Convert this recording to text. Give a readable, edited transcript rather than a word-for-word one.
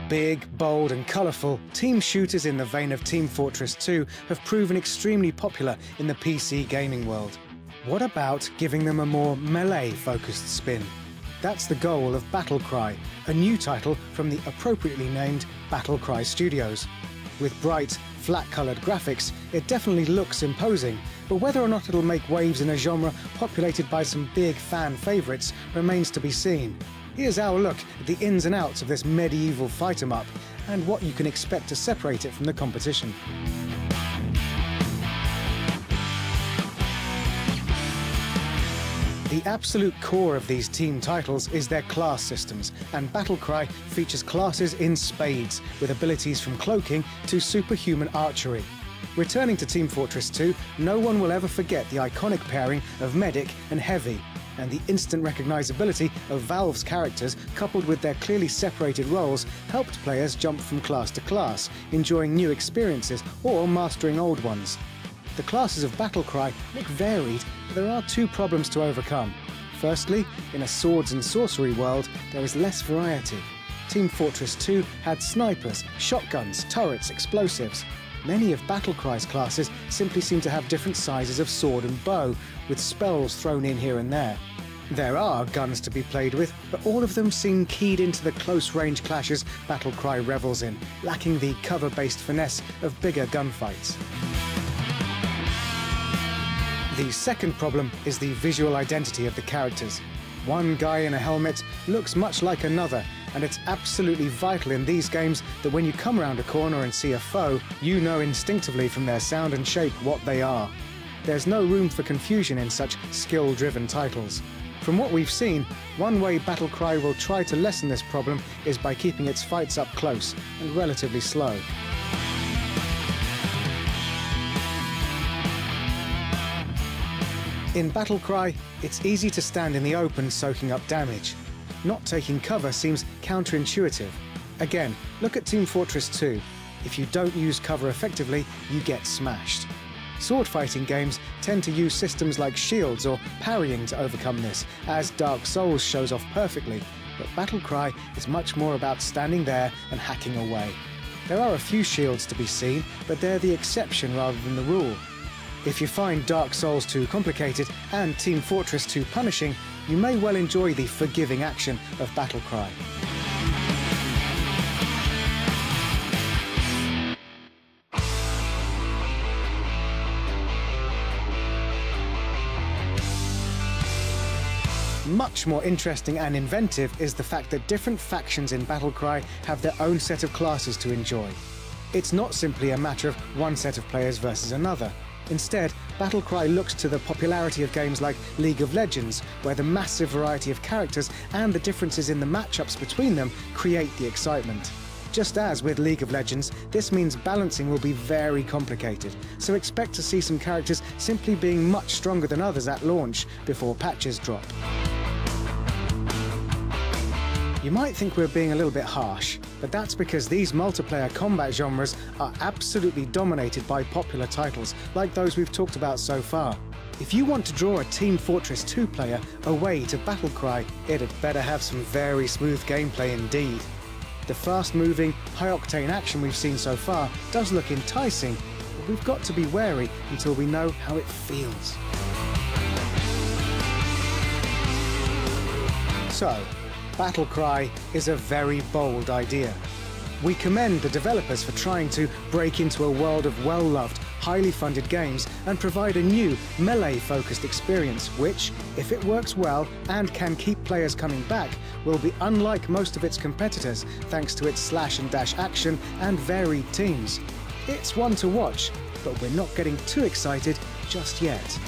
Big, bold and colourful, team shooters in the vein of Team Fortress 2 have proven extremely popular in the PC gaming world. What about giving them a more melee-focused spin? That's the goal of BattleCry, a new title from the appropriately named BattleCry Studios. With bright, flat-coloured graphics, it definitely looks imposing, but whether or not it'll make waves in a genre populated by some big fan favourites remains to be seen. Here's our look at the ins and outs of this medieval fight-em-up, and what you can expect to separate it from the competition. The absolute core of these team titles is their class systems, and BattleCry features classes in spades, with abilities from cloaking to superhuman archery. Returning to Team Fortress 2, no one will ever forget the iconic pairing of Medic and Heavy, and the instant recognizability of Valve's characters, coupled with their clearly separated roles, helped players jump from class to class, enjoying new experiences or mastering old ones. The classes of BattleCry look varied, but there are two problems to overcome. Firstly, in a swords and sorcery world, there is less variety. Team Fortress 2 had snipers, shotguns, turrets, explosives. Many of BattleCry's classes simply seem to have different sizes of sword and bow, with spells thrown in here and there. There are guns to be played with, but all of them seem keyed into the close-range clashes BattleCry revels in, lacking the cover-based finesse of bigger gunfights. The second problem is the visual identity of the characters. One guy in a helmet looks much like another, and it's absolutely vital in these games that when you come around a corner and see a foe, you know instinctively from their sound and shape what they are. There's no room for confusion in such skill-driven titles. From what we've seen, one way BattleCry will try to lessen this problem is by keeping its fights up close and relatively slow. In BattleCry, it's easy to stand in the open soaking up damage. Not taking cover seems counterintuitive. Again, look at Team Fortress 2. If you don't use cover effectively, you get smashed. Sword fighting games tend to use systems like shields or parrying to overcome this, as Dark Souls shows off perfectly, but BattleCry is much more about standing there and hacking away. There are a few shields to be seen, but they're the exception rather than the rule. If you find Dark Souls too complicated and Team Fortress too punishing, you may well enjoy the forgiving action of BattleCry. Much more interesting and inventive is the fact that different factions in BattleCry have their own set of classes to enjoy. It's not simply a matter of one set of players versus another. Instead, BattleCry looks to the popularity of games like League of Legends, where the massive variety of characters and the differences in the matchups between them create the excitement. Just as with League of Legends, this means balancing will be very complicated, so expect to see some characters simply being much stronger than others at launch before patches drop. You might think we're being a little bit harsh, but that's because these multiplayer combat genres are absolutely dominated by popular titles like those we've talked about so far. If you want to draw a Team Fortress 2 player away to BattleCry, it had better have some very smooth gameplay indeed. The fast-moving, high-octane action we've seen so far does look enticing, but we've got to be wary until we know how it feels. So, BattleCry is a very bold idea. We commend the developers for trying to break into a world of well-loved, highly funded games and provide a new, melee-focused experience which, if it works well and can keep players coming back, will be unlike most of its competitors thanks to its slash-and-dash action and varied teams. It's one to watch, but we're not getting too excited just yet.